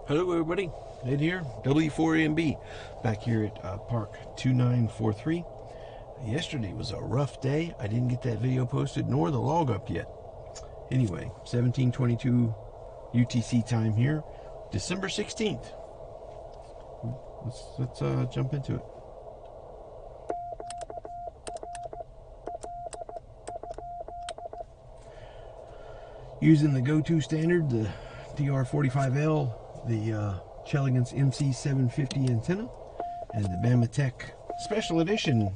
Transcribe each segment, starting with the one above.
Hello everybody, Ed here, W4AMB, back here at Park 2943. Yesterday was a rough day. I didn't get that video posted nor the log up yet. Anyway, 1722 UTC time here, December 16th. Let's jump into it. Using the go-to standard, the TR45L, the Chelegans MC750 antenna, and the Penntek Special Edition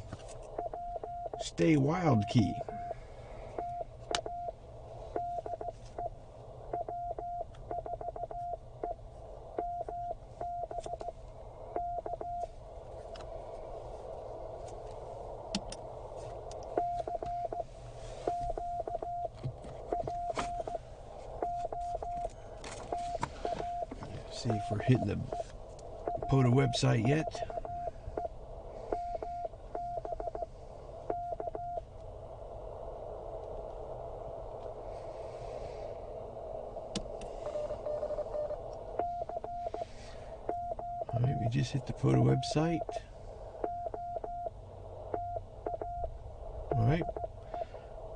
Stay Wild key. See if we're hitting the POTA website yet. Alright, we just hit the POTA website. Alright.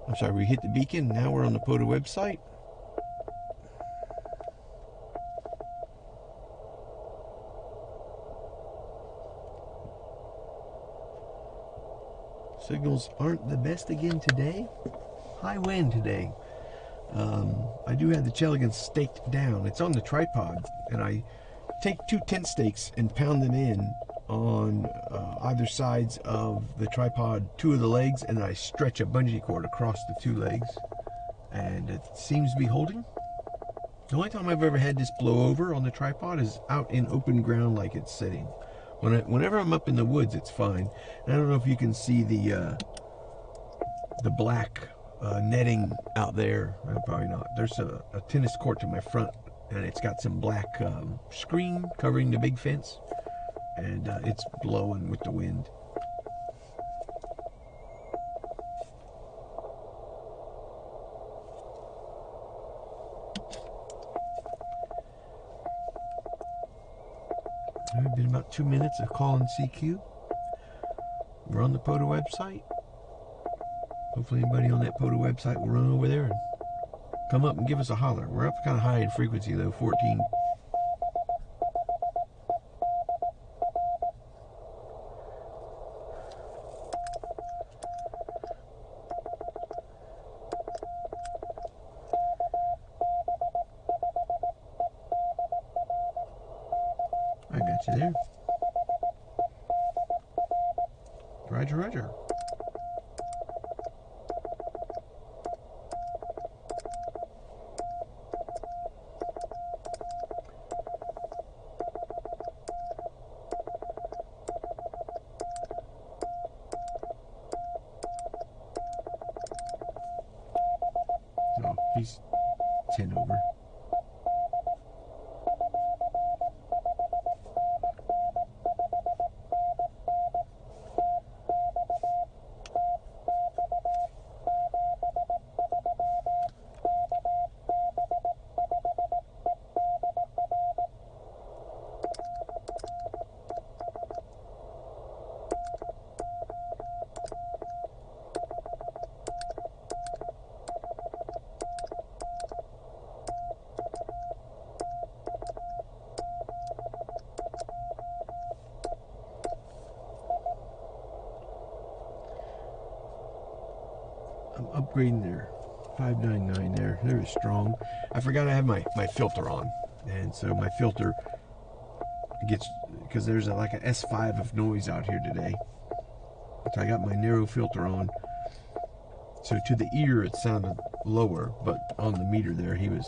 I'm sorry, we hit the beacon. Now we're on the POTA website. Signals aren't the best again today. High wind today. I do have the Chelegans staked down. It's on the tripod, and I take 2 tent stakes and pound them in on either sides of the tripod, 2 of the legs, and then I stretch a bungee cord across the 2 legs, and it seems to be holding. The only time I've ever had this blow over on the tripod is out in open ground like it's sitting. Whenever I'm up in the woods, it's fine. And I don't know if you can see the black netting out there. Probably not. There's a tennis court to my front, and it's got some black screen covering the big fence, and it's blowing with the wind. It's been about 2 minutes of calling CQ. We're on the POTA website. Hopefully anybody on that POTA website will run over there and come up and give us a holler. We're up kind of high in frequency though, 14. I got you there. Roger, roger. Oh, he's 10 over. I'm upgrading their 599 there. They're strong. I forgot I have my filter on, and so my filter gets, because there's like a S5 of noise out here today. So I got my narrow filter on. So to the ear it sounded lower, but on the meter there he was.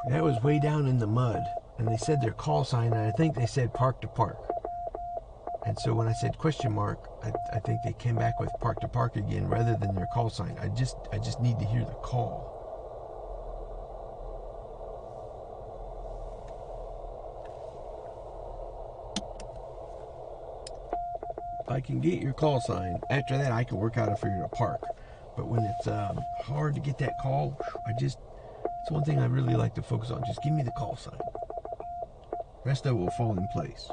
That was way down in the mud, and they said their call sign, and I think they said park to park. And so when I said question mark, I think they came back with park to park again rather than their call sign. I just need to hear the call. If I can get your call sign, after that I can work out for you to park. But when it's hard to get that call, it's one thing I really like to focus on. Just give me the call sign. The rest of it will fall in place.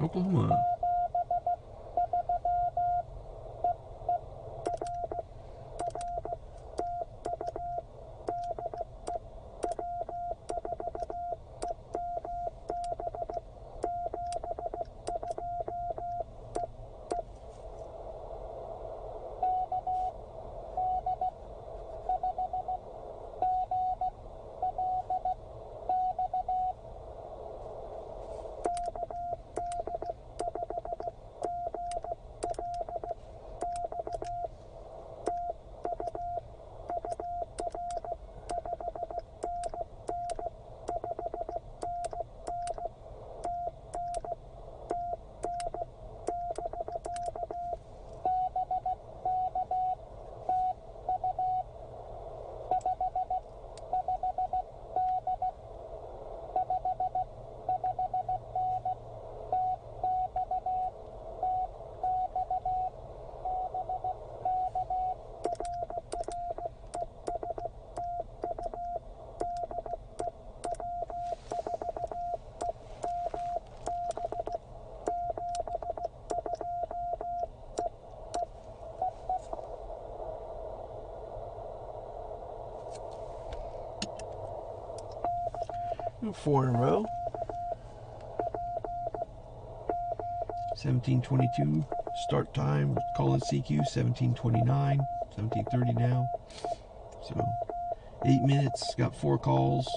Oklahoma. Four in a row. 17:22 start time. Call in CQ. 17:29. 17:30 now. So 8 minutes. Got 4 calls.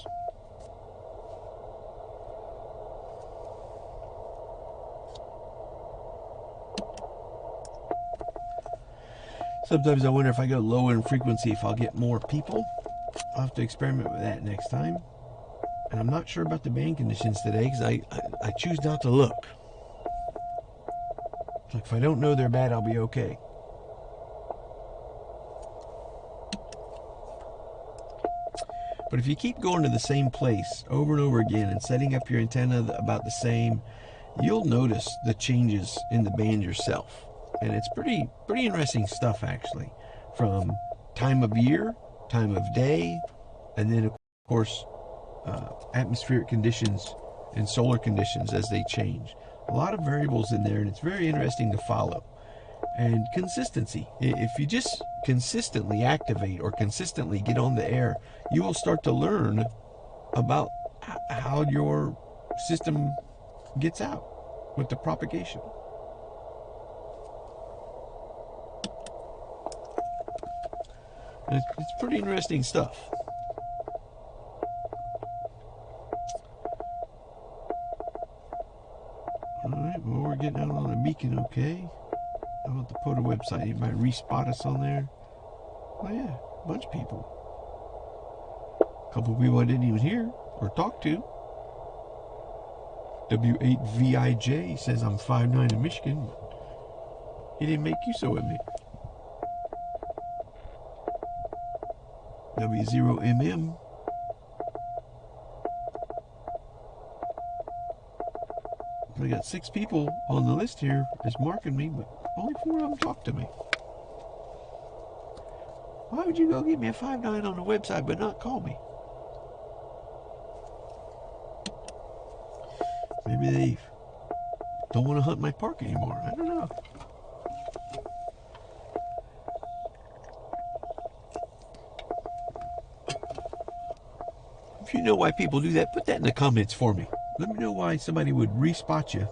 Sometimes I wonder if I go low in frequency if I'll get more people. I'll have to experiment with that next time. And I'm not sure about the band conditions today because I choose not to look. Like if I don't know they're bad, I'll be okay. But if you keep going to the same place over and over again and setting up your antenna about the same, you'll notice the changes in the band yourself. And it's pretty interesting stuff actually. From time of year, time of day, and then of course atmospheric conditions and solar conditions as they change. A lot of variables in there, and it's very interesting to follow. And consistency. If you just consistently activate or consistently get on the air, you will start to learn about how your system gets out with the propagation. It's pretty interesting stuff. Alright, well, we're getting out on a beacon, okay. How about the POTA website? Anybody respot us on there? Oh yeah, a bunch of people. A couple of people I didn't even hear or talk to. W8VIJ says I'm 5'9" in Michigan. He didn't make use of me. W0MM. I got 6 people on the list here that's marking me, but only 4 of them talk to me. Why would you go get me a 5'9" on the website but not call me? Maybe they don't want to hunt my park anymore. I don't know. If you know why people do that, put that in the comments for me. Let me know why somebody would respot you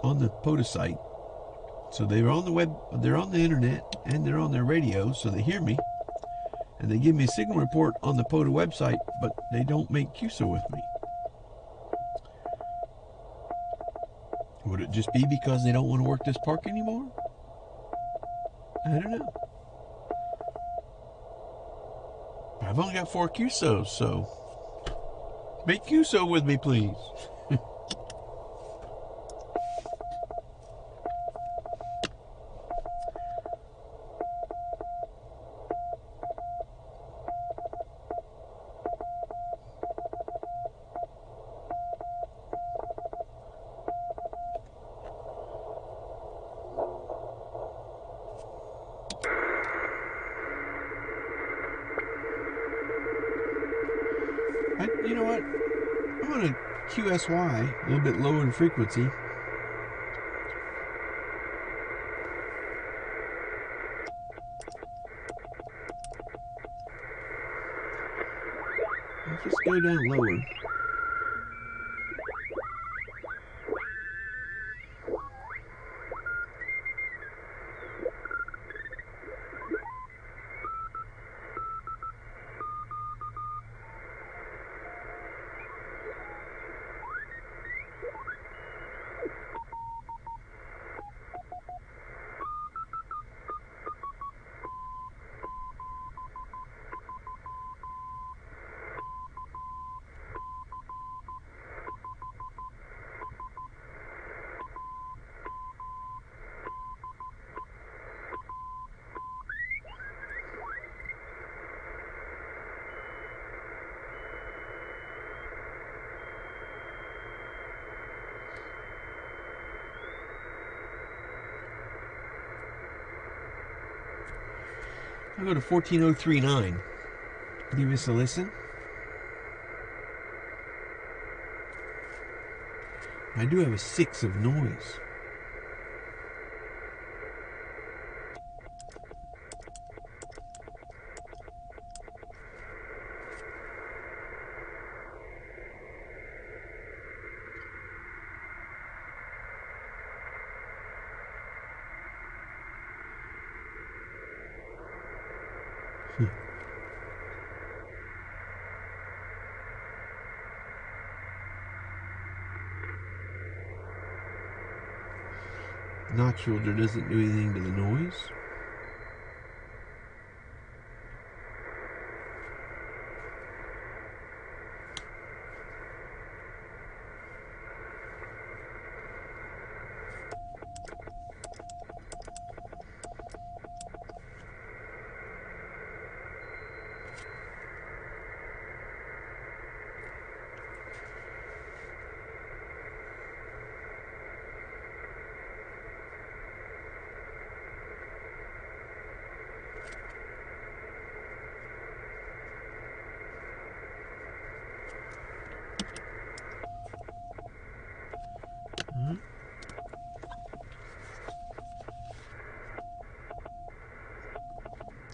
on the POTA site. So they're on the web, they're on the internet, and they're on their radio, so they hear me. And they give me a signal report on the POTA website, but they don't make QSO with me. Would it just be because they don't want to work this park anymore? I don't know. I've only got 4 QSOs, so make QSO with me, please. You know what? I'm on a QSY, a little bit lower in frequency. Let's just go down lower. I'll go to 14039. Give this a listen. I do have a 6 of noise. Notch filter doesn't do anything to the noise.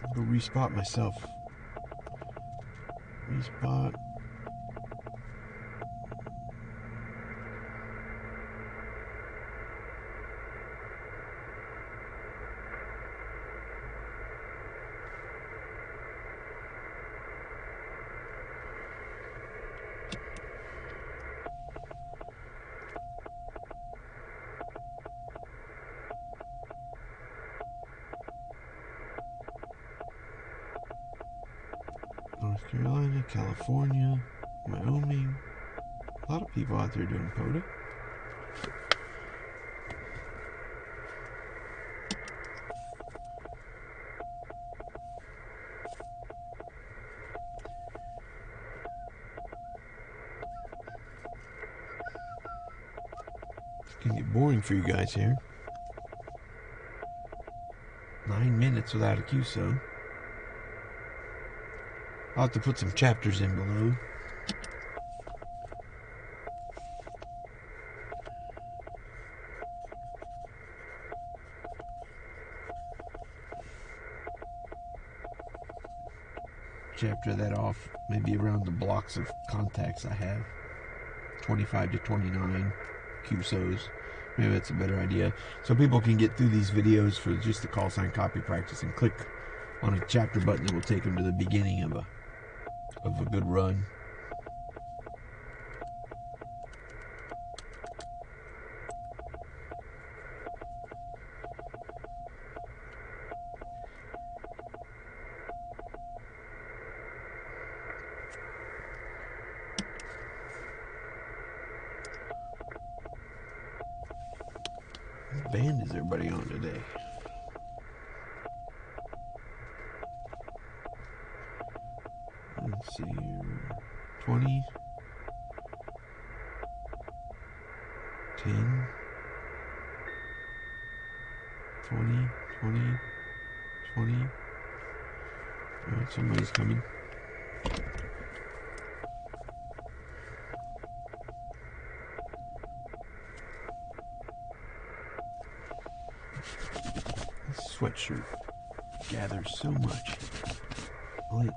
I'll go respot myself. Respot. North Carolina, California, Wyoming. A lot of people out there doing POTA. It's gonna get boring for you guys here. 9 minutes without a QSO. I'll have to put some chapters in below. Chapter that off maybe around the blocks of contacts I have. 25 to 29 QSOs. Maybe that's a better idea. So people can get through these videos for just the call sign copy practice and click on a chapter button that will take them to the beginning of a good run. What band is everybody on today? Let's see here. 20, 10, 20, 20, 20. Alright, somebody's coming. This sweatshirt gathers so much lint.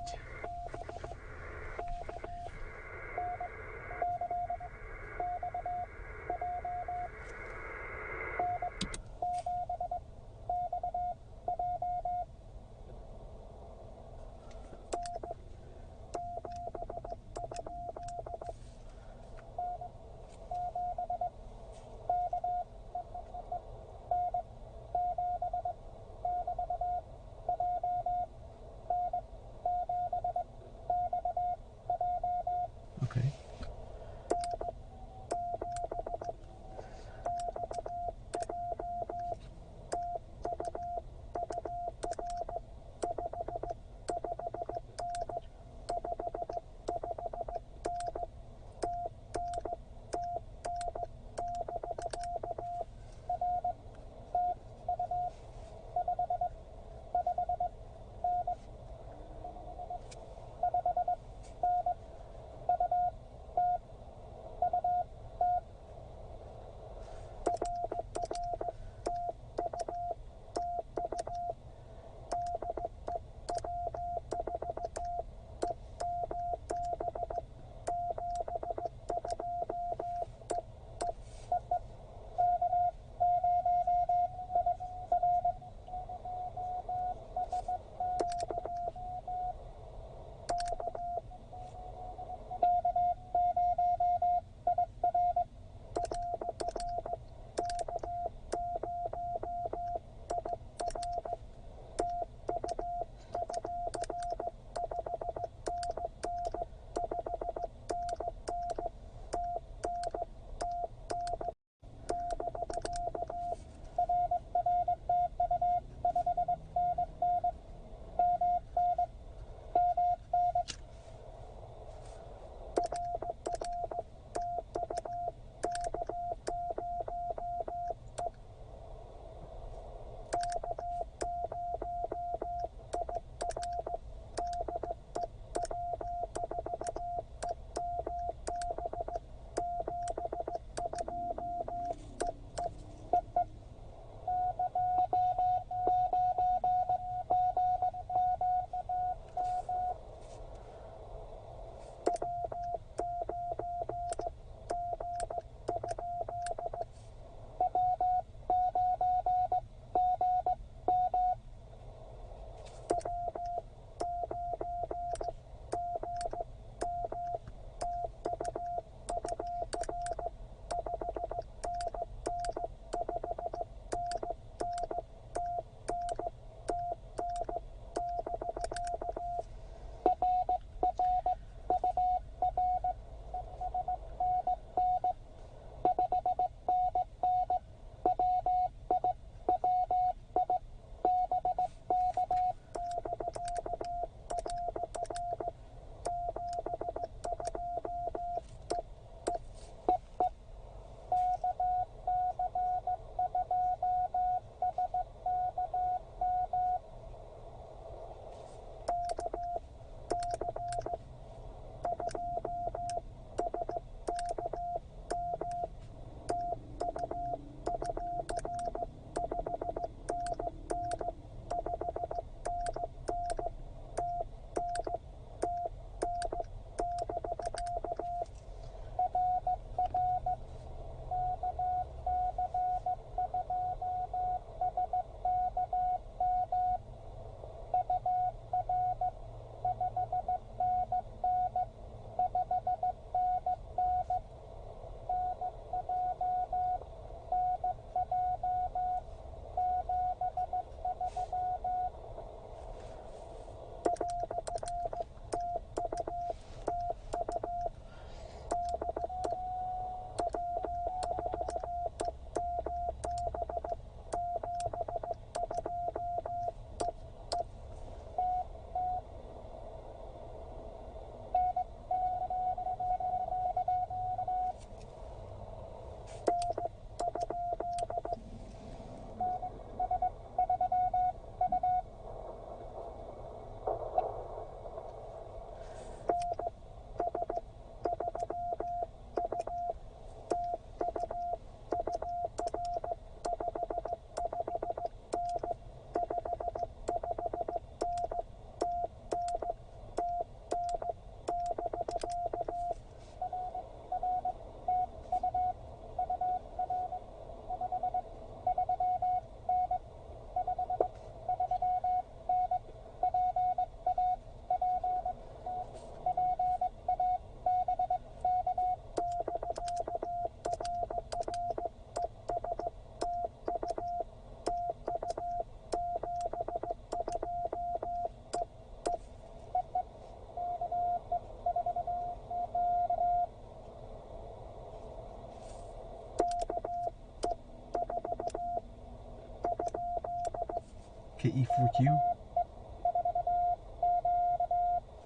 E4Q.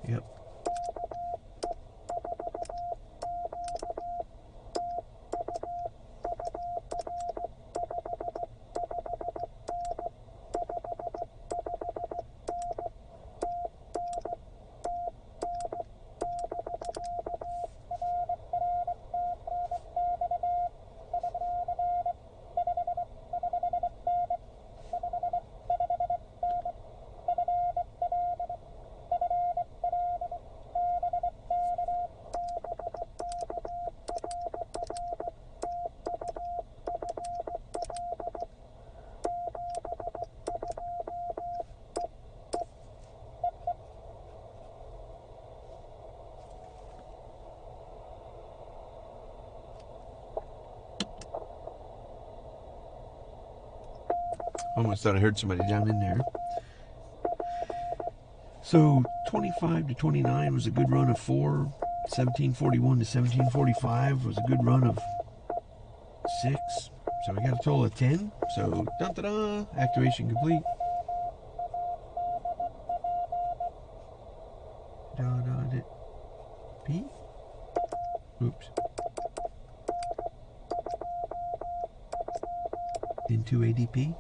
Yep. Almost thought I heard somebody down in there. So 25 to 29 was a good run of 4. 1741 to 1745 was a good run of 6. So we got a total of 10. So dun-da-da, activation complete. P. Oops. Into ADP.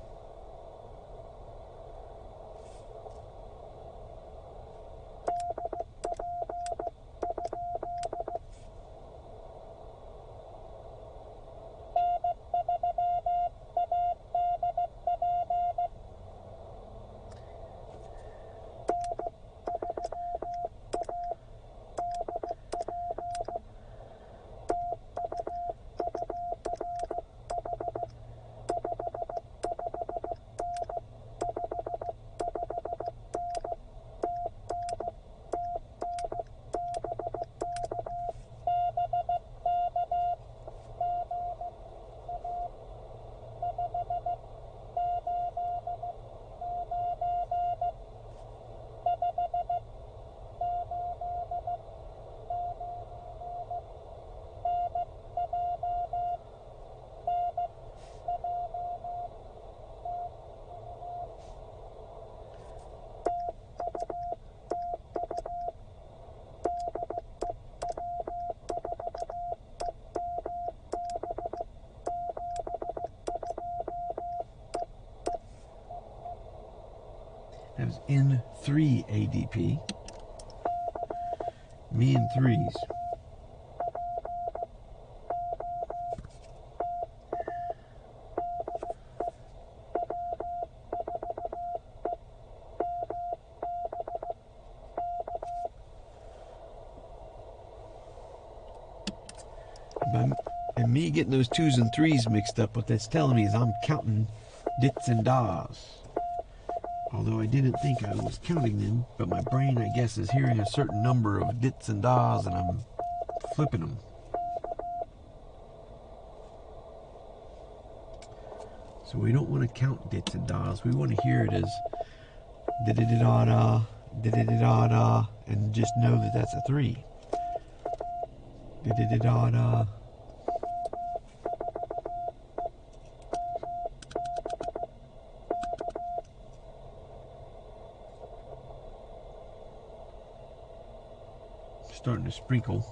That was N3 ADP. Me in threes. And me getting those 2s and 3s mixed up, what that's telling me is I'm counting dits and das. Although I didn't think I was counting them, but my brain, I guess, is hearing a certain number of dits and das, and I'm flipping them. So we don't want to count dits and das. We want to hear it as da-da-da-da-da, da-da-da-da-da, and just know that that's a 3. Da-da-da-da-da. Starting to sprinkle.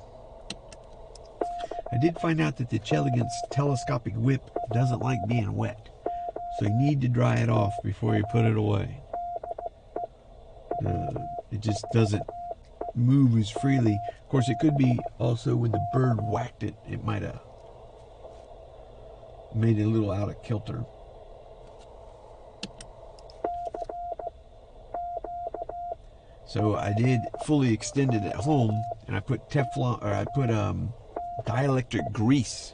I did find out that the Chelegant's telescopic whip doesn't like being wet, so you need to dry it off before you put it away. It just doesn't move as freely. Of course, it could be also when the bird whacked it, it might have made it a little out of kilter. So I did fully extend it at home, and I put Teflon, or I put dielectric grease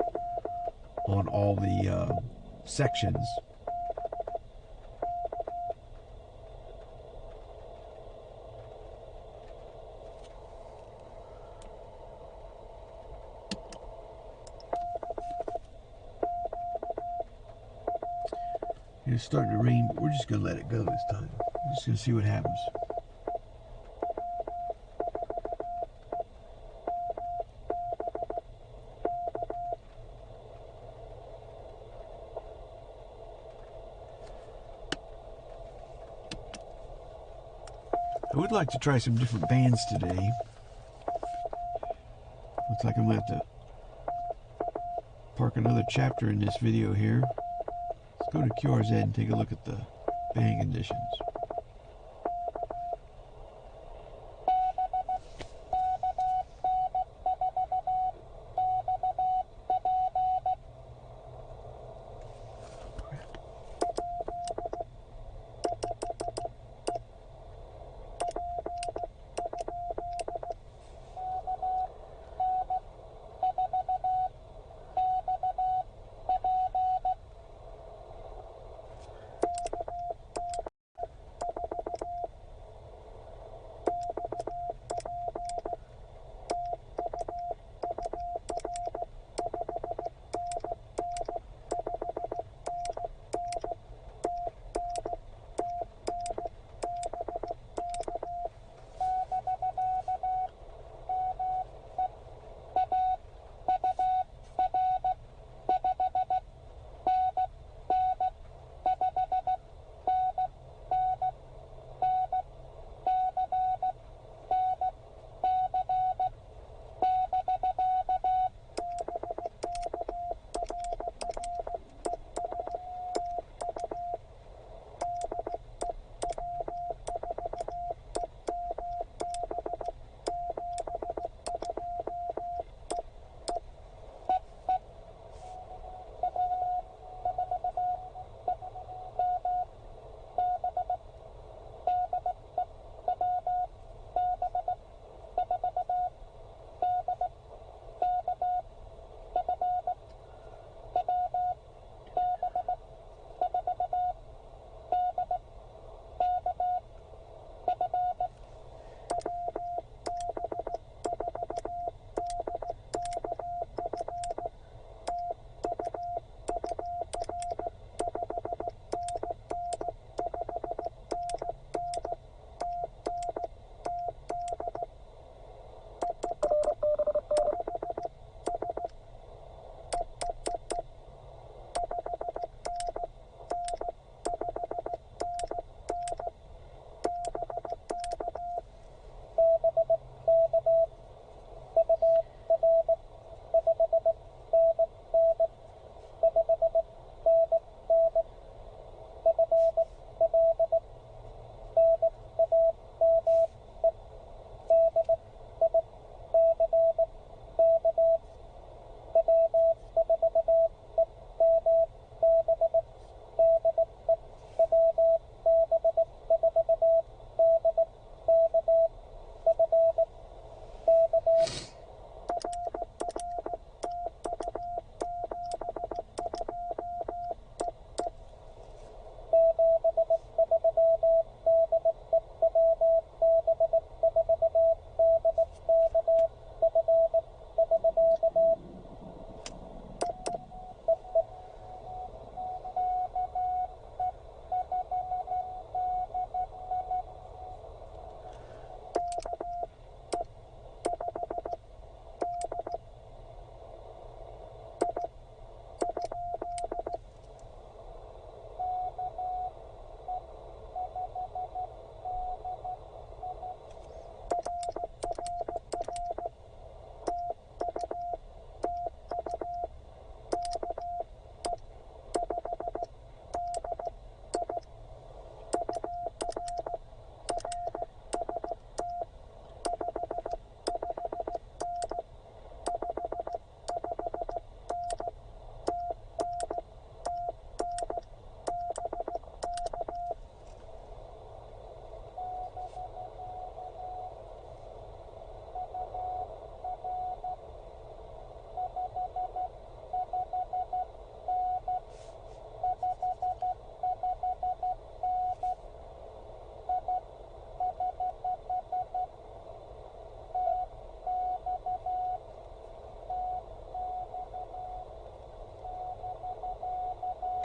on all the sections. It's starting to rain, but we're just going to let it go this time. We're just going to see what happens. I would like to try some different bands today. Looks like I'm going to have to park another chapter in this video here. Let's go to QRZ and take a look at the band conditions.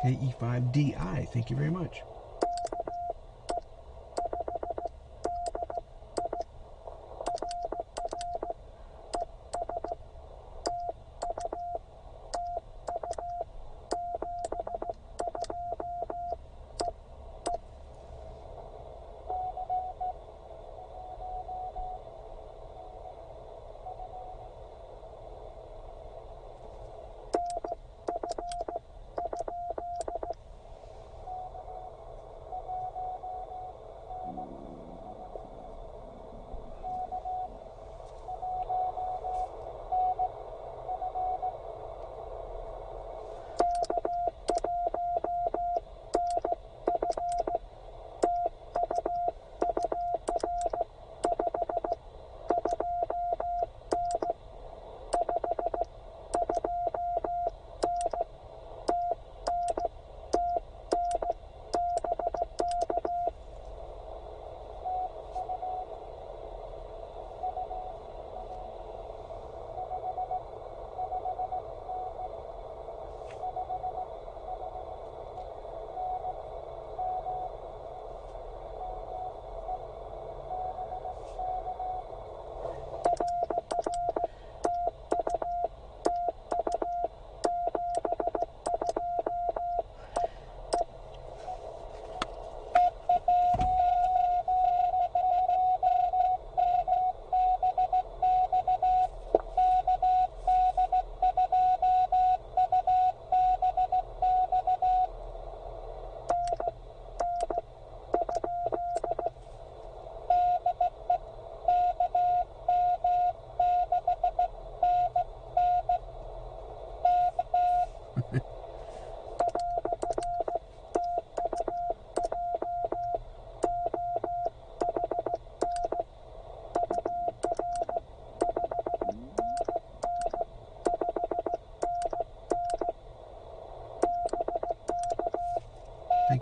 KE5DI. Thank you very much.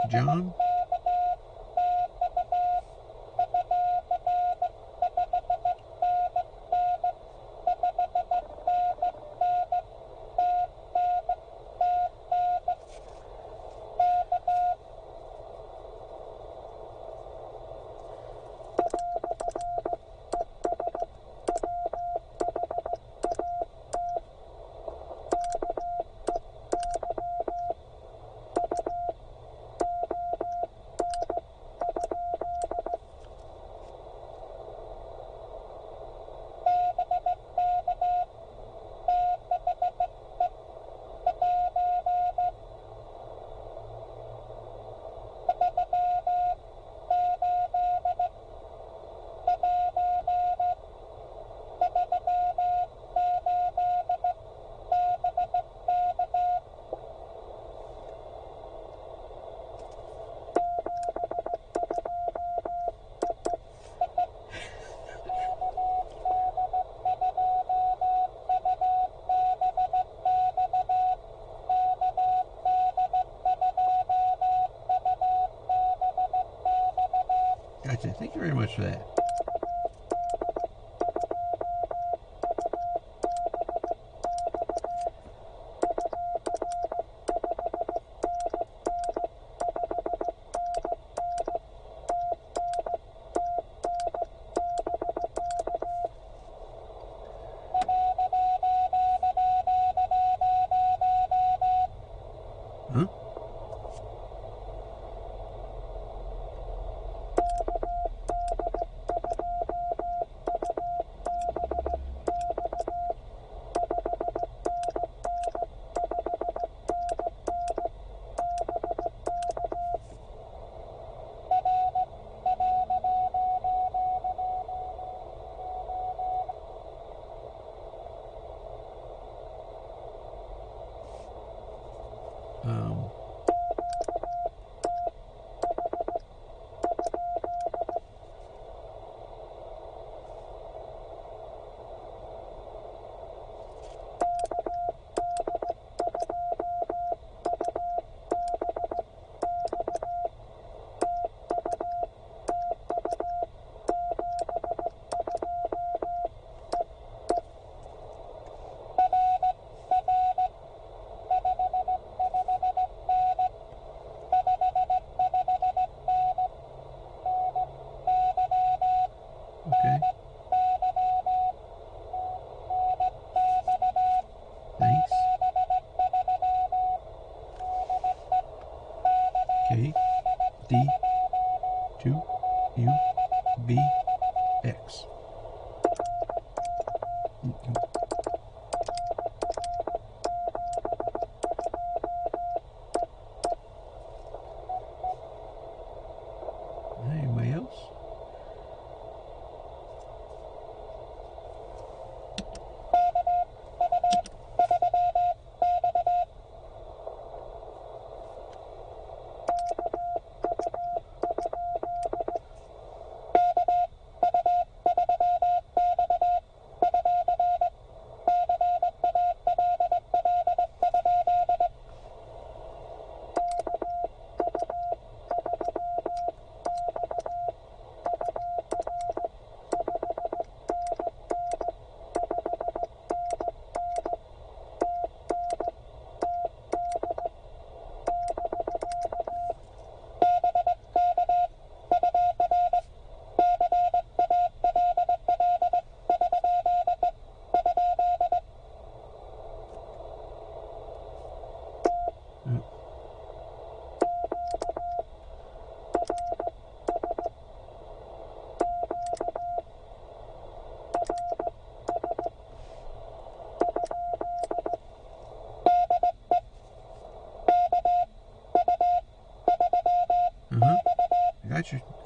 John? Gotcha. Thank you very much for that. Huh? Okay. Thanks. K D 2 U B X. Anybody else?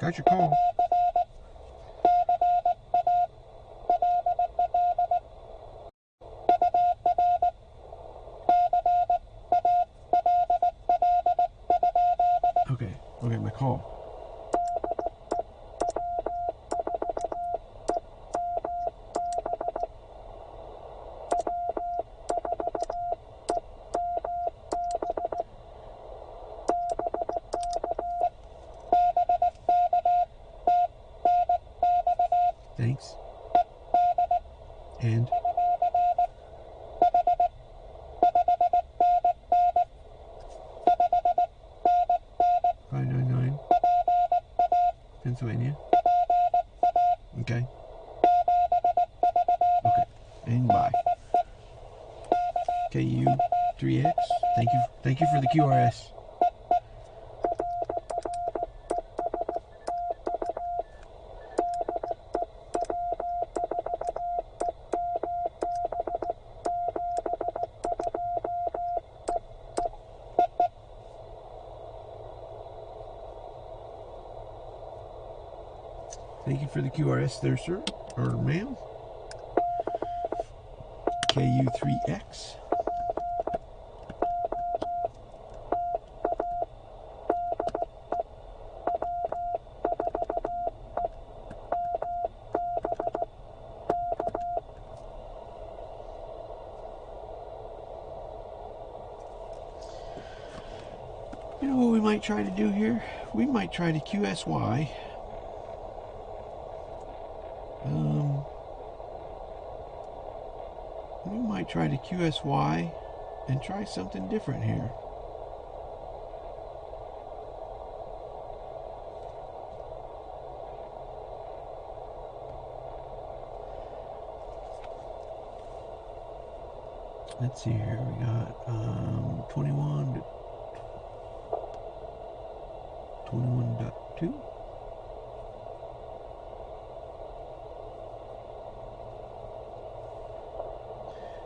Got your call. Okay, my call. Thanks. And 599 Pennsylvania. Okay. Okay. And bye. KU3X. Thank you for the QRS. Thank you for the QRS there, sir, or ma'am. KU3X. You know what we might try to do here? We might try to QSY. We might try to QSY and try something different here. Let's see here. We got 21.2.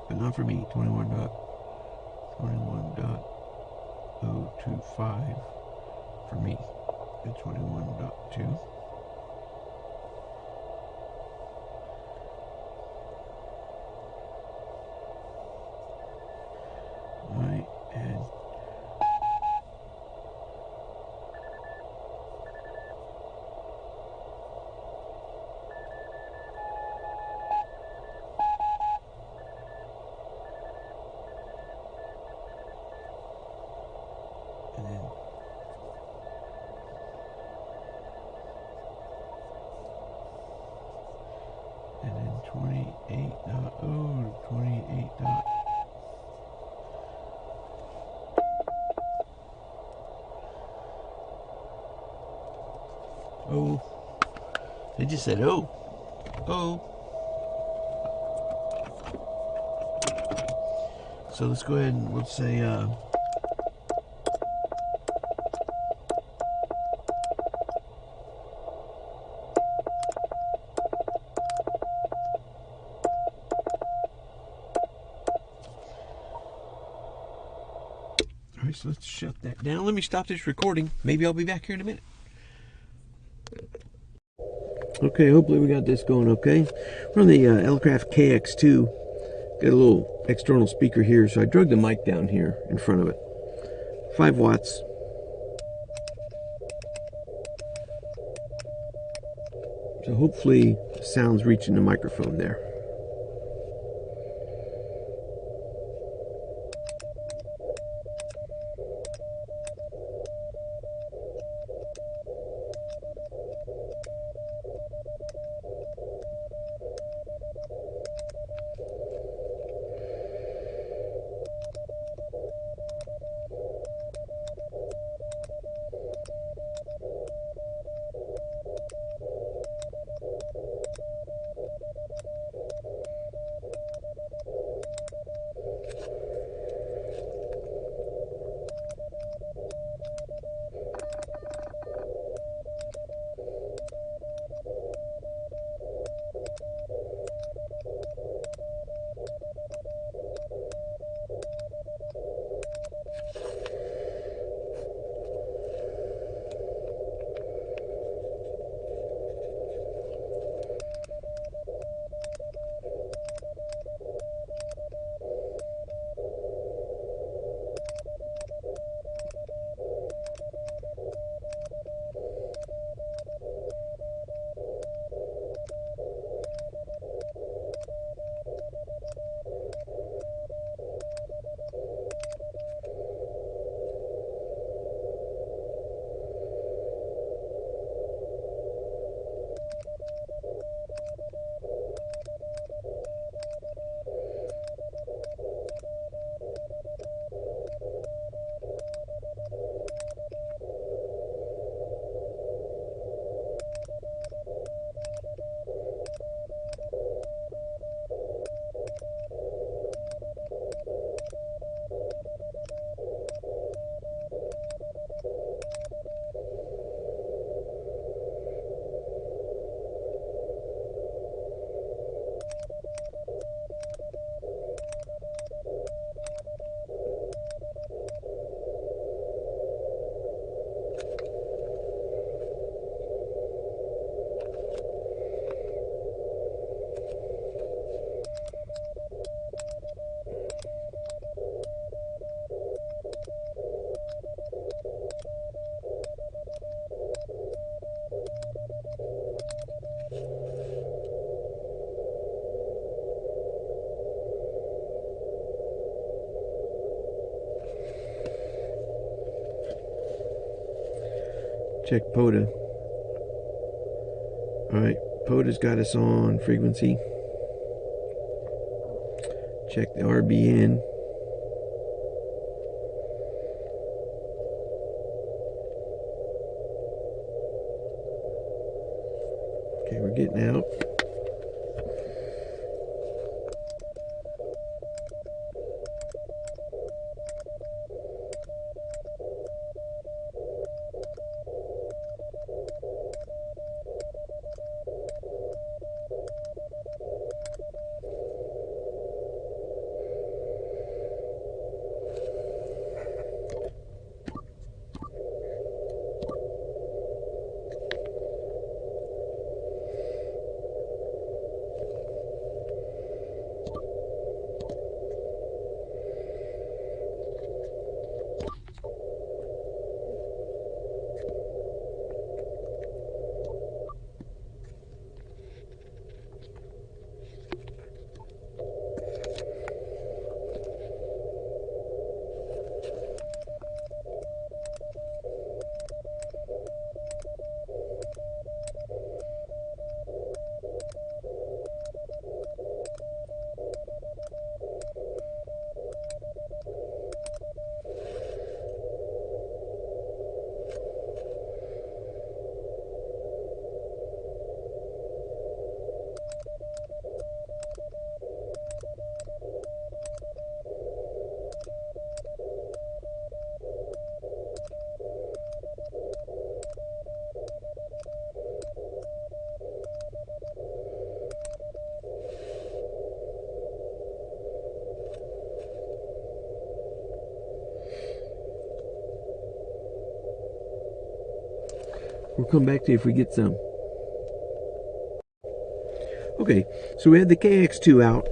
But not for me. 21.025 for me. And 21.2. Alright, and then 28.0 to 28. Oh, they just said oh. So let's go ahead and let's say alright, so let's shut that down. Let me stop this recording. Maybe I'll be back here in a minute. Okay, hopefully we got this going okay. We're on the Elecraft KX2. Got a little external speaker here, so I drug the mic down here in front of it. 5 watts. So hopefully the sound's reaching the microphone there. Check POTA. Alright, POTA's got us on frequency. Check the RBN. Okay, we're getting out. We'll come back to you if we get some. Okay, so we had the KX2 out.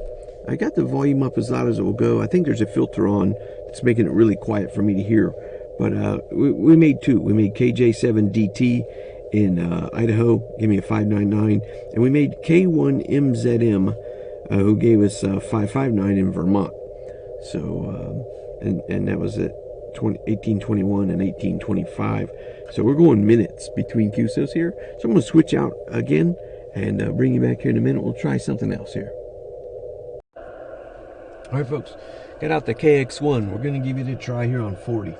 I got the volume up as loud as it will go. I think there's a filter on that's making it really quiet for me to hear. But we made two. We made KJ7DT in Idaho, gave me a 599. And we made K1MZM, who gave us 559 in Vermont. So, and that was at 1821 and 1825. So we're going minutes between QSOs here. So I'm going to switch out again and bring you back here in a minute. We'll try something else here. All right, folks, got out the KX1. We're going to give it a try here on 40.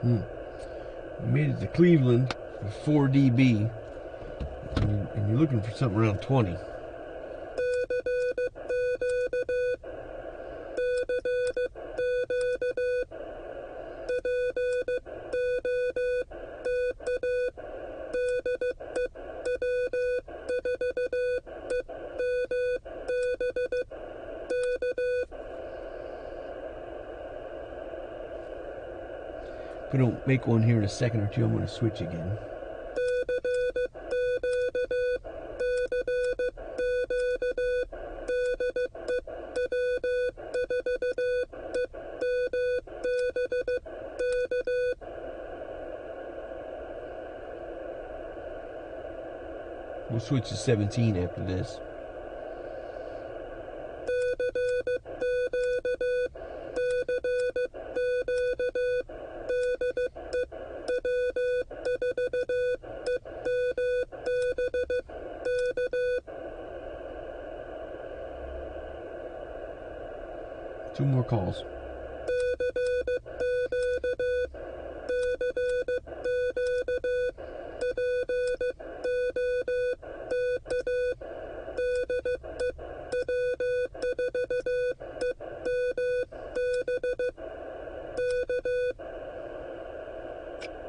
We made it to Cleveland with 4 dB, and you're looking for something around 20. If we don't make one here in a second or two, I'm going to switch again. We'll switch to 17 after this. Two more calls.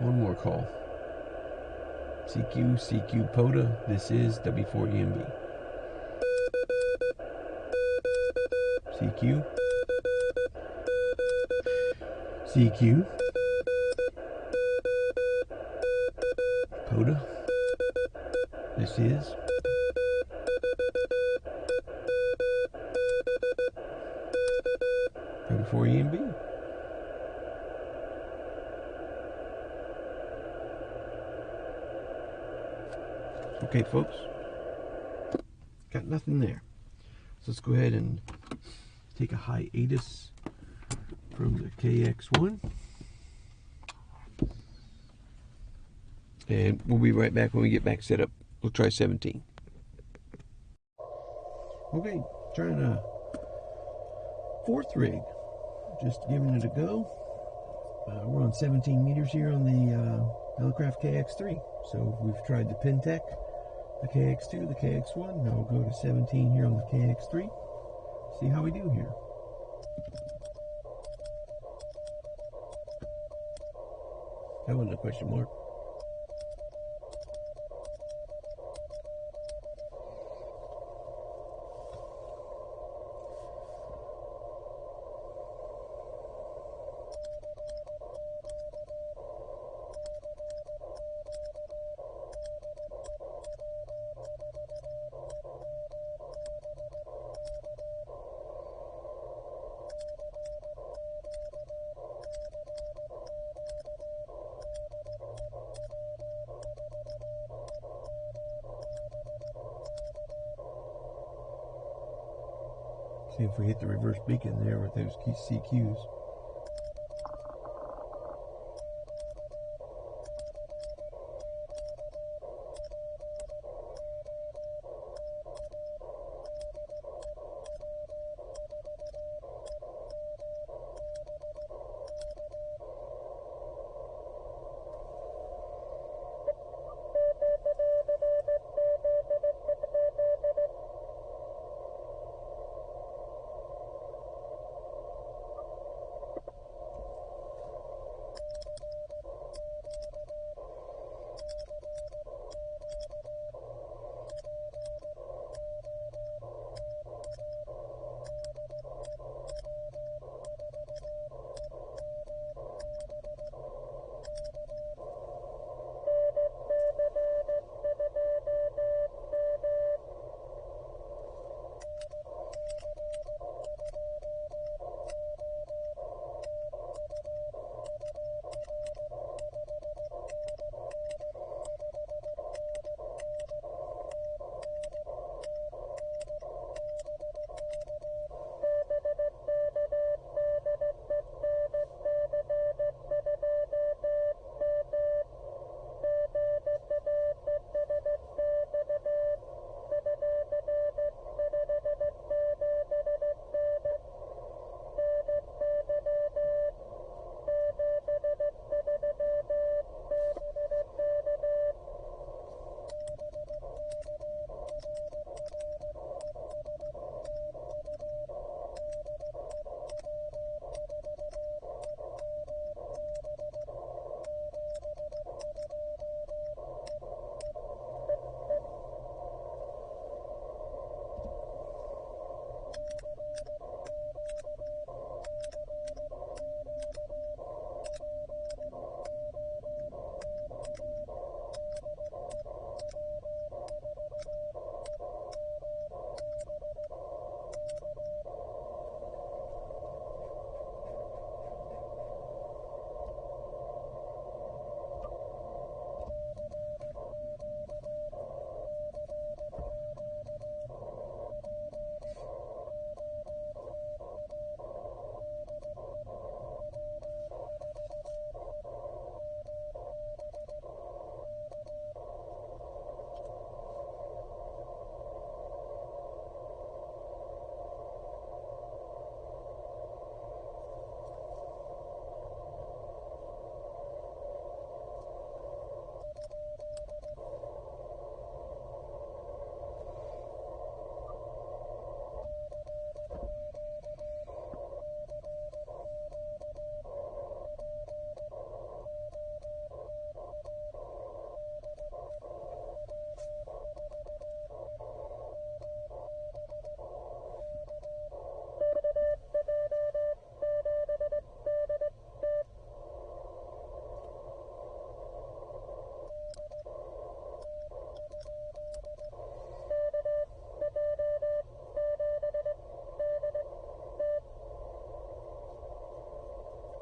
One more call. CQ POTA, this is W4EMB. CQ POTA, this is W4EMB. Okay, folks, got nothing there. So let's go ahead and take a hiatus from the KX1. And we'll be right back when we get back set up. We'll try 17. Okay, trying a fourth rig. Just giving it a go. We're on 17 meters here on the Hellcraft KX3. So we've tried the Penntek, the KX2, the KX1. Now we'll go to 17 here on the KX3. See how we do here. That wasn't a question mark. See if we hit the reverse beacon there with those CQs.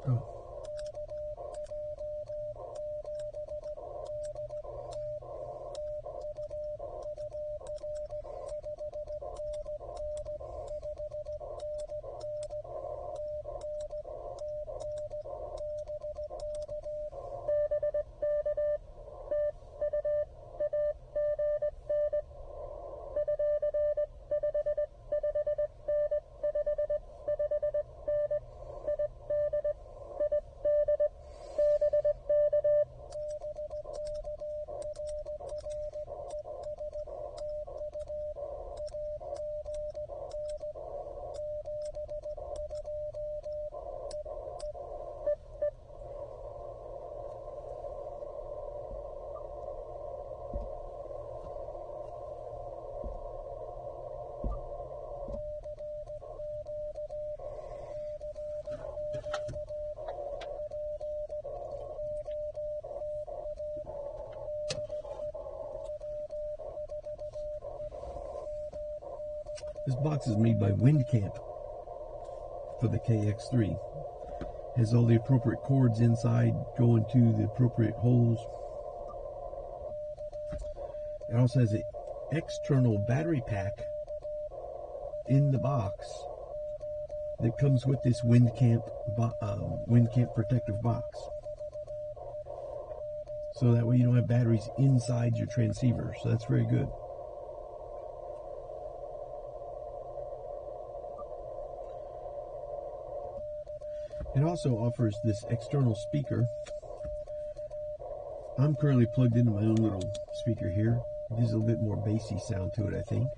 Oh. This box is made by Windcamp for the KX3. Has all the appropriate cords inside going to the appropriate holes. It also has an external battery pack in the box that comes with this Windcamp protective box. So that way you don't have batteries inside your transceiver. So that's very good. It also offers this external speaker. I'm currently plugged into my own little speaker here. It gives a little bit more bassy sound to it, I think.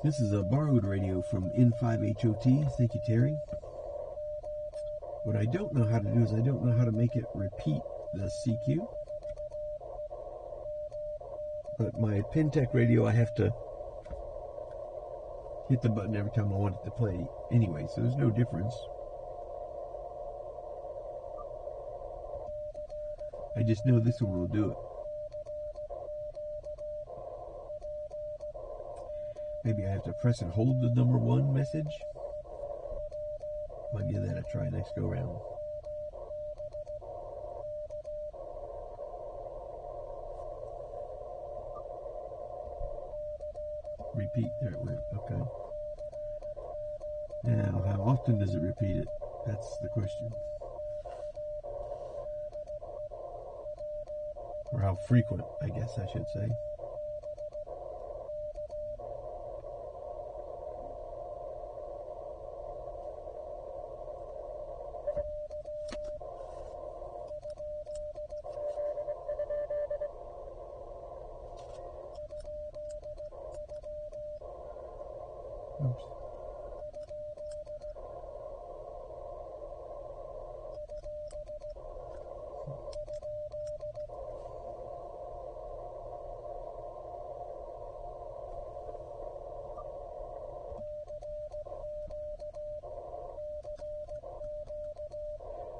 This is a borrowed radio from N5HOT. Thank you, Terry. What I don't know how to do is I don't know how to make it repeat the CQ. But my Penntek radio, I have to hit the button every time I want it to play anyway, so there's no difference. I just know this one will do it. Maybe I have to press and hold the number 1 message. I'll give that a try next go round. Repeat, there it went, okay. Now, how often does it repeat it? That's the question. Or how frequent, I guess I should say. Oops.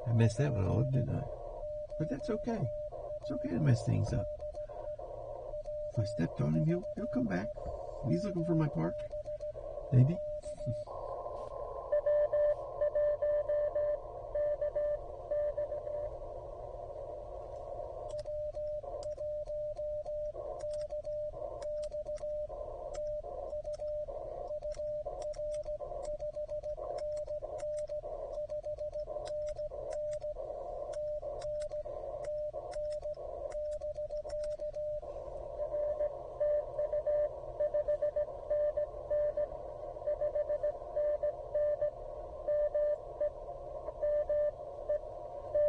I messed that one all up, didn't I? But that's okay. It's okay to mess things up. If I stepped on him, he'll come back. He's looking for my park. Maybe.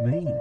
Maine.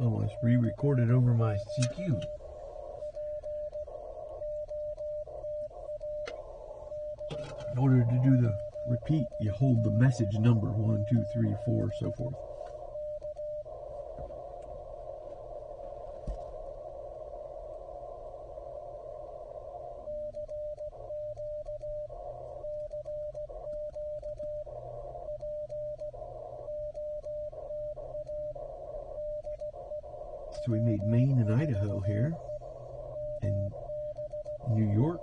almost re-recorded over my CQ. In order to do the repeat, you hold the message number 1, 2, 3, 4, so forth. So we made Maine and Idaho here, and New York.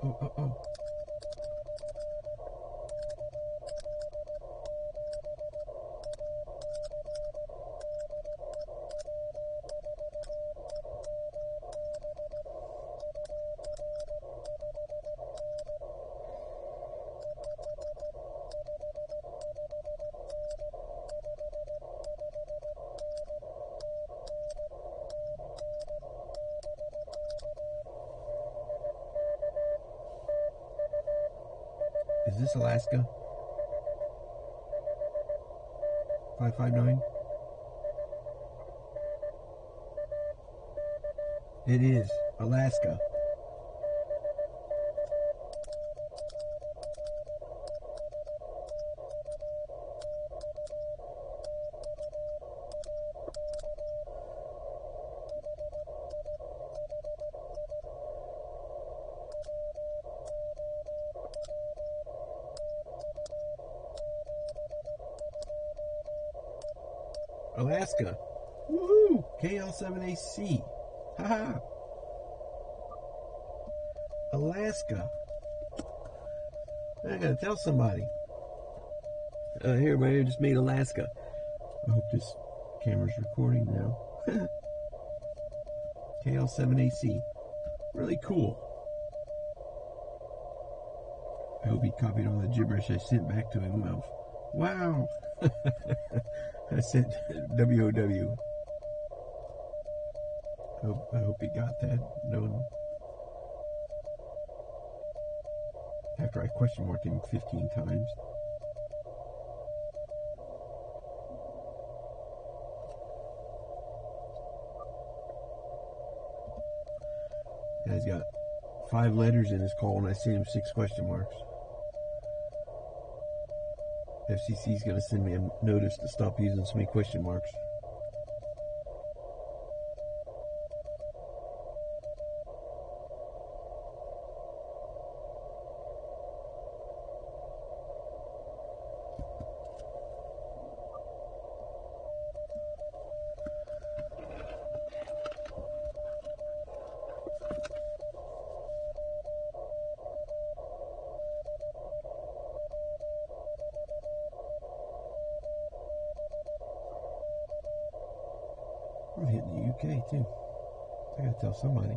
Oh. Is this Alaska? 559? It is Alaska. Alaska. Woohoo! KL7AC. Haha. Alaska. I gotta tell somebody. Here, I just made Alaska. I hope this camera's recording now. KL7AC. Really cool. I hope he copied all the gibberish I sent back to him of, wow. I sent WOW. I hope he got that. No. After I question marked him 15 times. Guy's got 5 letters in his call and I sent him 6 question marks. FCC's going to send me a notice to stop using so many question marks. I'm hitting the UK too. I gotta tell somebody.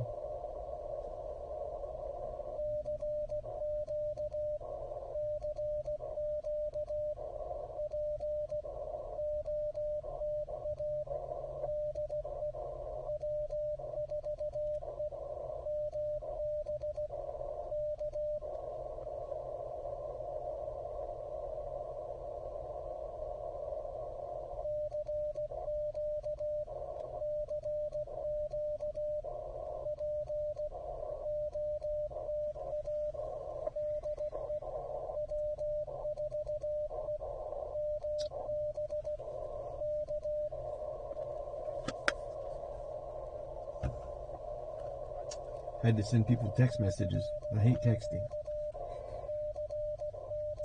Had to send people text messages. I hate texting.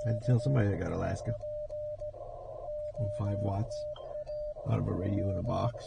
I had to tell somebody I got Alaska. On 5 watts out of a radio in a box.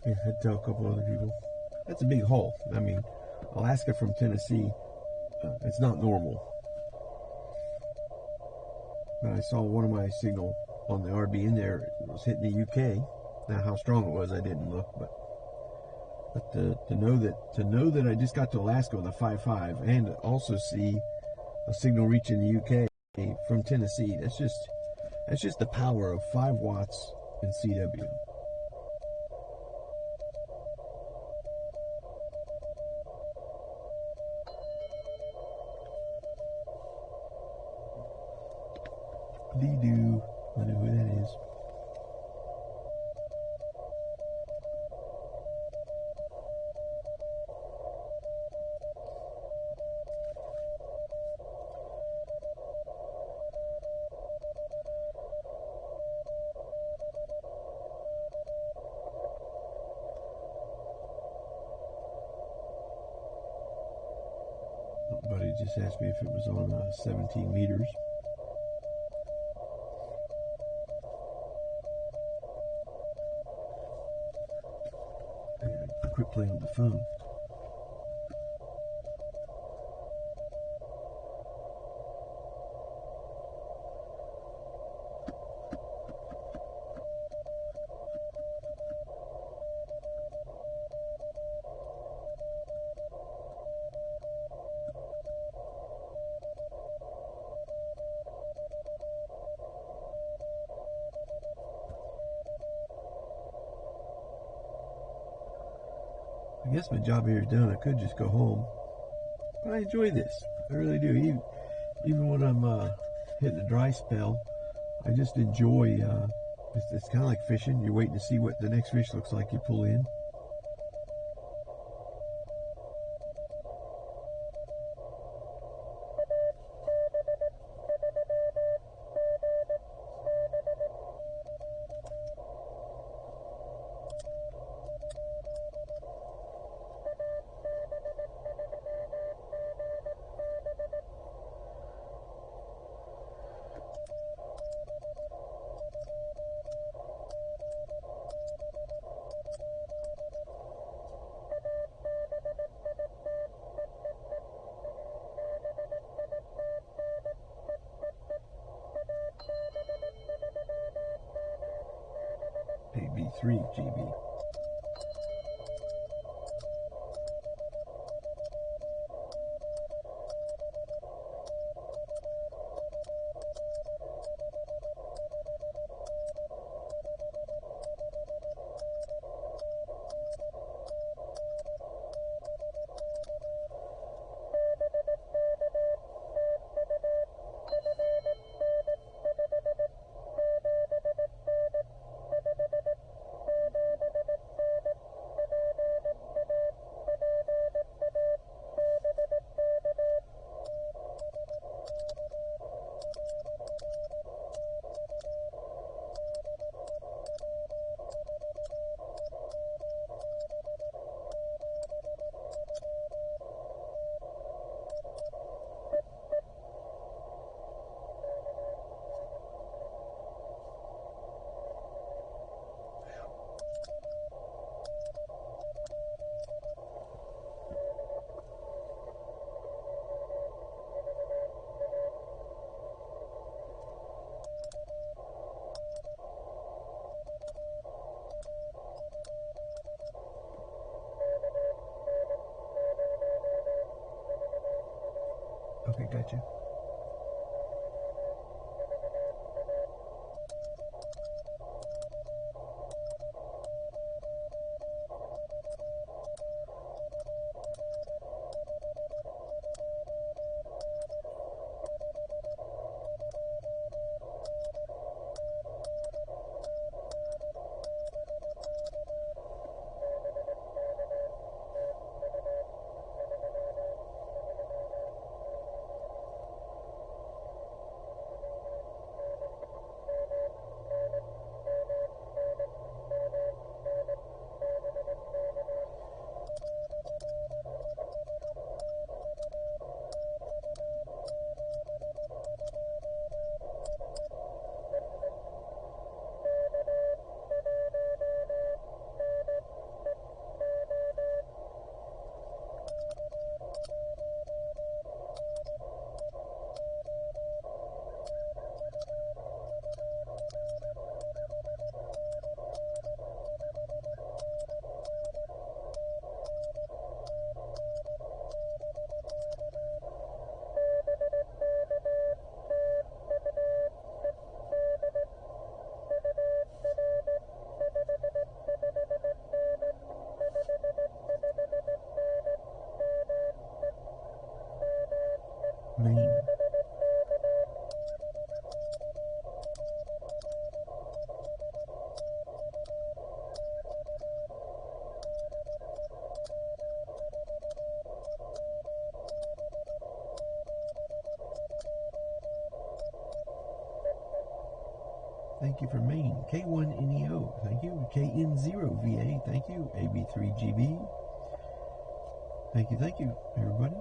Yeah, I'd tell a couple other people. That's a big hole. I mean, Alaska from Tennessee, it's not normal. But I saw one of my signal on the RB in there. It was hitting the UK. Now, how strong it was, I didn't look, but to know that I just got to Alaska with a 5.5 and also see a signal reaching the UK from Tennessee. That's just the power of 5 watts in CW. Dee-doo. I know who that is. Buddy just asked me if it was on 17 meters. Quit playing with the phone. I guess my job here is done. I could just go home, but I enjoy this. I really do. Even when I'm hitting a dry spell, I just enjoy. It's kind of like fishing. You're waiting to see what the next fish looks like. You pull in. AB3 GB. Okay, gotcha. Main. Thank you for Maine. K1NEO, thank you. KN0VA, thank you. AB3GB, thank you, everybody.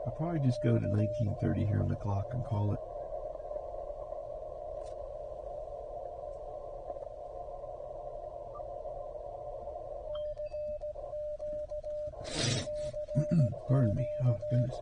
I'll probably just go to 1930 here on the clock and call it. Pardon me. Oh, goodness.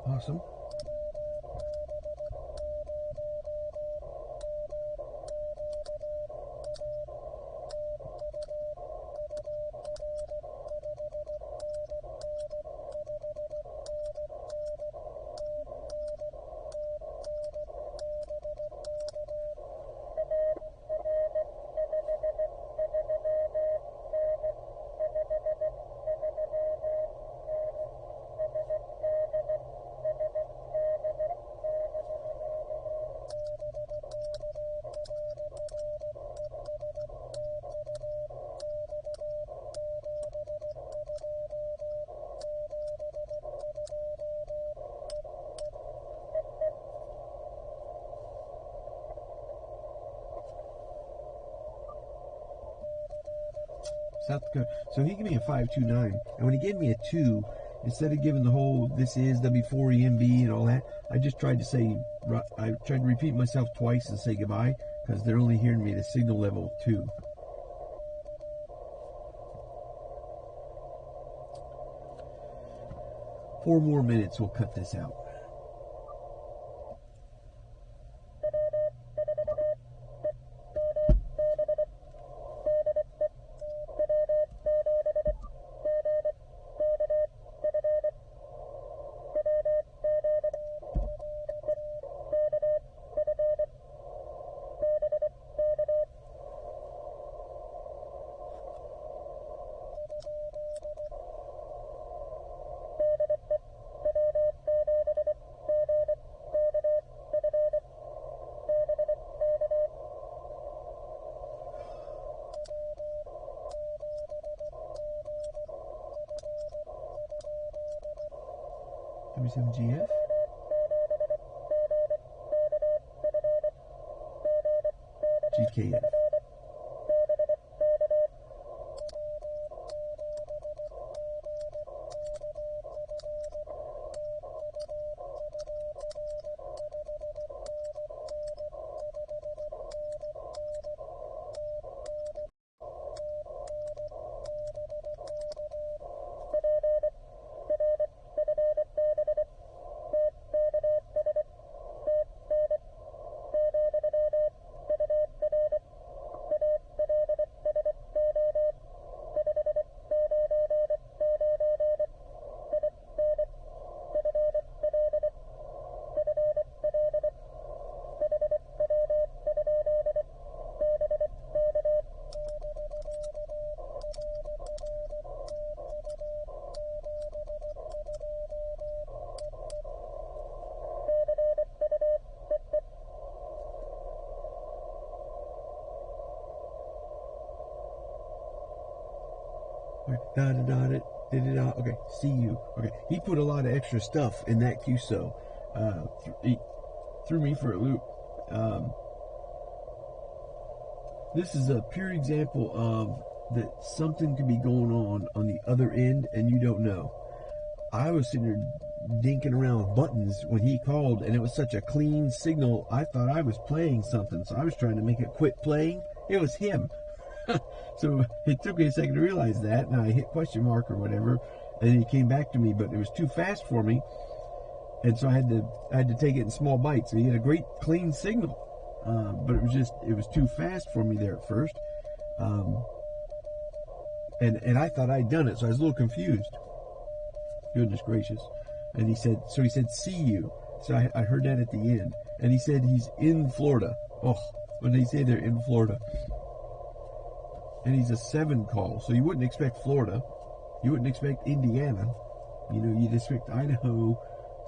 Awesome. South Dakota. So he gave me a 529, and when he gave me a 2, instead of giving the whole this is W4EMB and all that, I just tried to say, I tried to repeat myself twice and say goodbye, because they're only hearing me at a signal level 2. Four more minutes, we'll cut this out. W7GF. GKF. Okay, see you. Okay, he put a lot of extra stuff in that QSO. He threw me for a loop. This is a pure example of that something could be going on the other end and you don't know. I was sitting there dinking around with buttons when he called, and it was such a clean signal. I thought I was playing something, so I was trying to make it quit playing. It was him. So it took me a second to realize that, and I hit question mark or whatever, and then he came back to me, but it was too fast for me, and so I had to take it in small bites. So he had a great clean signal, but it was too fast for me there at first, and I thought I'd done it, so I was a little confused. Goodness gracious! And he said, see you. So I heard that at the end, and he said he's in Florida. Oh, when they say they're in Florida. And he's a 7 call, so you wouldn't expect Florida. You wouldn't expect Indiana. You know, you'd expect Idaho,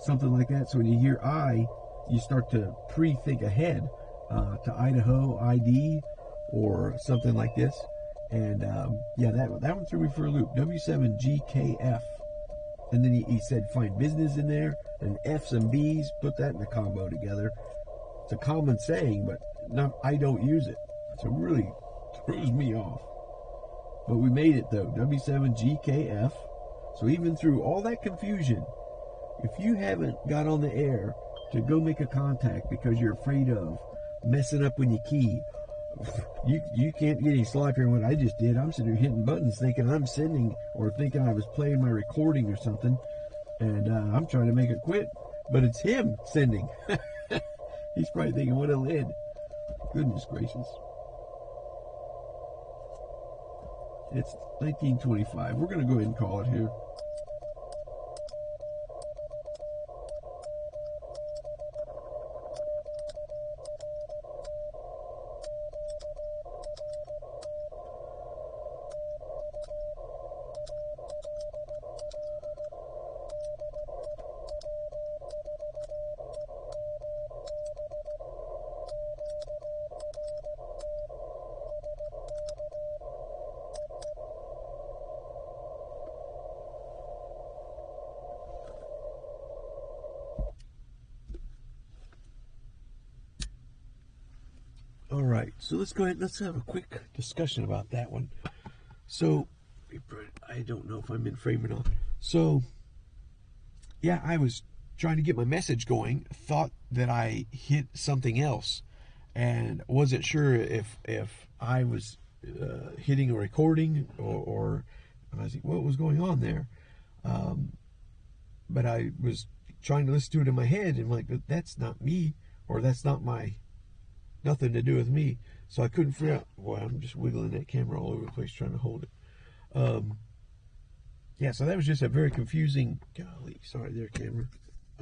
something like that. So when you hear I, you start to pre-think ahead to Idaho, ID, or something like this. And yeah, that one threw me for a loop. W7GKF. And then he said find business in there, and F's and B's, put that in the combo together. It's a common saying, but I don't use it. So it really throws me off. But we made it though, W7GKF. So even through all that confusion, if you haven't got on the air to go make a contact because you're afraid of messing up when you key, you can't get any sloppier than what I just did. I'm sitting there hitting buttons thinking I'm sending, or thinking I was playing my recording or something, and I'm trying to make it quit, but it's him sending. He's probably thinking, what a lid. Goodness gracious. It's 1925. We're going to go ahead and call it here. All right, so let's go ahead. Let's have a quick discussion about that one. So, I don't know if I'm in frame or not. So, yeah, I was trying to get my message going. Thought that I hit something else, and wasn't sure if I was hitting a recording or I was like, what was going on there. But I was trying to listen to it in my head, and like, that's not me, or that's not my. Nothing to do with me. So I couldn't figure out. Boy, I'm just wiggling that camera all over the place trying to hold it. Yeah, so that was just a very confusing. Golly, sorry there, camera.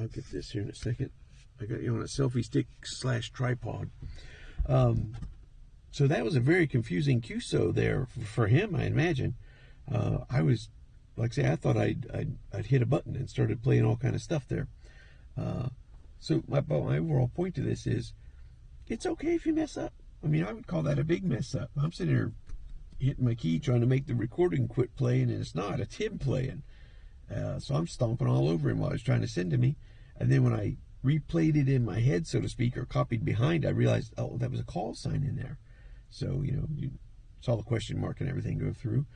I'll get this here in a second. I got you on a selfie stick / tripod. So that was a very confusing QSO there for him, I imagine. I was, like I say, I thought I'd hit a button and started playing all kind of stuff there. So my overall point to this is, it's okay if you mess up. I mean, I would call that a big mess up. I'm sitting here hitting my key trying to make the recording quit playing, and it's not. It's him playing. So I'm stomping all over him while he's trying to send to me. And then when I replayed it in my head, so to speak, or copied behind, I realized, oh, that was a call sign in there. So, you saw the question mark and everything go through.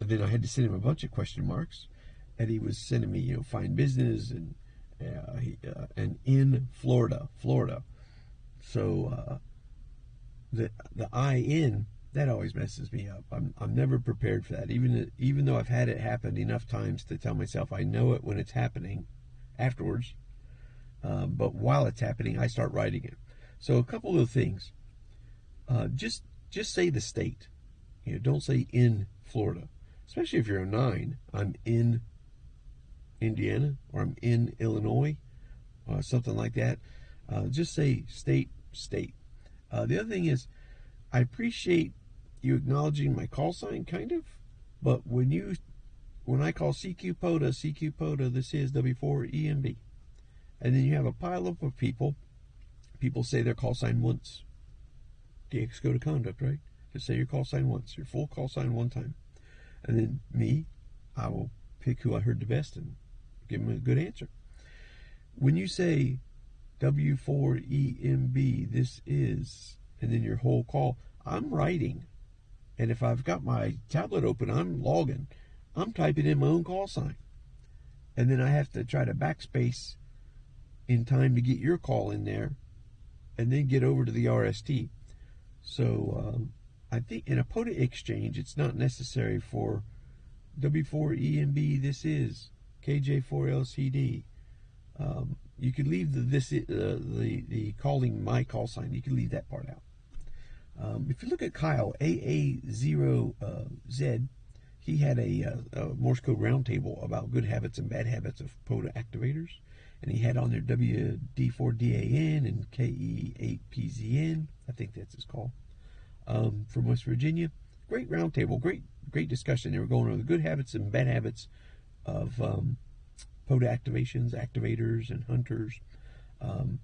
And then I had to send him a bunch of question marks. And he was sending me, fine business and in Florida. So the I in, that always messes me up. I'm never prepared for that. Even though I've had it happen enough times to tell myself I know it when it's happening afterwards. But while it's happening, I start writing it. So a couple of things. Just say the state. Don't say in Florida. Especially if you're a 9. I'm in Indiana, or I'm in Illinois, or something like that. Just say state. The other thing is, I appreciate you acknowledging my call sign, kind of, but when I call CQ POTA, this is W4EMB, and then you have a pileup of people say their call sign once. DX code of conduct, right? Just say your call sign once, your full call sign one time, and then me, I will pick who I heard the best and give them a good answer. When you say W4EMB, this is, and then your whole call, I'm writing. And if I've got my tablet open, I'm logging. I'm typing in my own call sign. And then I have to try to backspace in time to get your call in there and then get over to the RST. So I think in a POTA exchange, it's not necessary for W4EMB, this is KJ4LCD. You could leave the calling my call sign. You could leave that part out. If you look at Kyle, AA0Z, he had a Morse code roundtable about good habits and bad habits of POTA activators. And he had on there WD4DAN and KE8PZN, I think that's his call, from West Virginia. Great roundtable, great discussion. They were going over the good habits and bad habits of POTA activations, activators, and hunters. And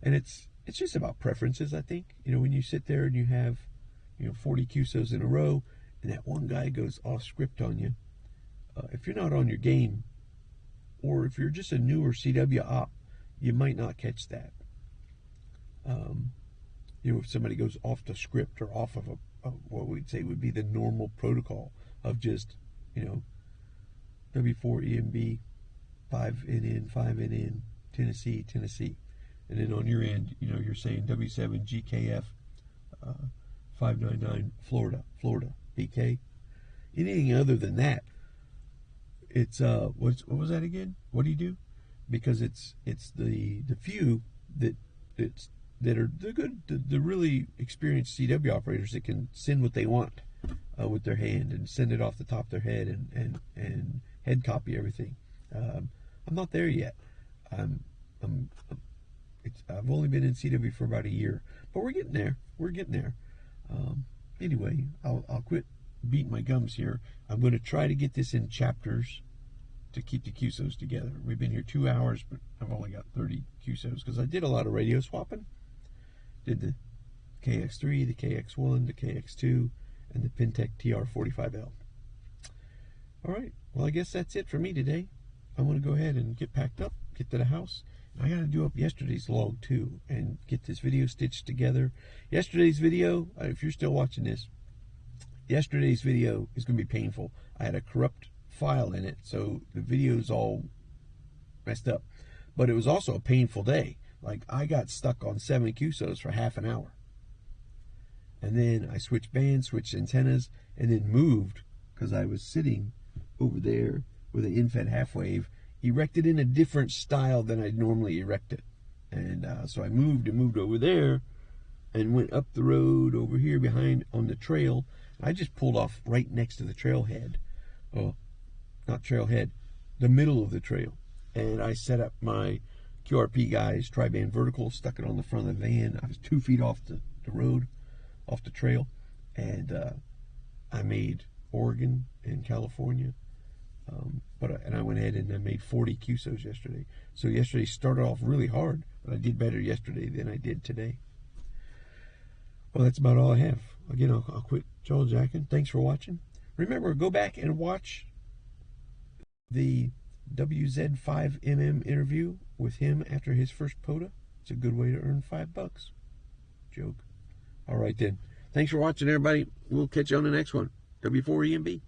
it's just about preferences, I think. When you sit there and you have 40 QSOs in a row and that one guy goes off script on you, if you're not on your game, or if you're just a newer CW op, you might not catch that. If somebody goes off the script or off of what we'd say would be the normal protocol of just W4EMB 5NN 5NN Tennessee, and then on your end you're saying W7GKF 599 Florida BK. Anything other than that, it's what was that again? What do you do? Because it's the few that are the good, the really experienced CW operators that can send what they want with their hand and send it off the top of their head and head copy everything. I'm not there yet. I've only been in CW for about a year, but we're getting there. Anyway, I'll quit beating my gums here. I'm going to try to get this in chapters to keep the QSOs together. We've been here 2 hours, but I've only got 30 QSOs because I did a lot of radio swapping. Did the KX3, the KX1, the KX2, and the Penntek TR45L. All right, well, I guess that's it for me today. I'm going to go ahead and get packed up, get to the house. I got to do up yesterday's log too and get this video stitched together. Yesterday's video, if you're still watching this, yesterday's video is going to be painful. I had a corrupt file in it, so the video's all messed up. But it was also a painful day. Like, I got stuck on 7 QSOs for half an hour. And then I switched bands, switched antennas, and then moved, because I was sitting over there with an infed half wave, erected in a different style than I'd normally erect it. And so I moved over there and went up the road over here behind on the trail. I just pulled off right next to the trailhead. Oh, not trailhead, the middle of the trail. And I set up my QRP guys, tri-band vertical, stuck it on the front of the van. I was 2 feet off the road, off the trail. And I made Oregon and California. And I went ahead and I made 40 QSOs yesterday. So yesterday started off really hard, but I did better yesterday than I did today. Well, that's about all I have. Again, I'll quit jaw jacking. Thanks for watching. Remember, go back and watch the WZ5MM interview with him after his first POTA. It's a good way to earn $5. Joke. All right then. Thanks for watching, everybody. We'll catch you on the next one. W4EMB.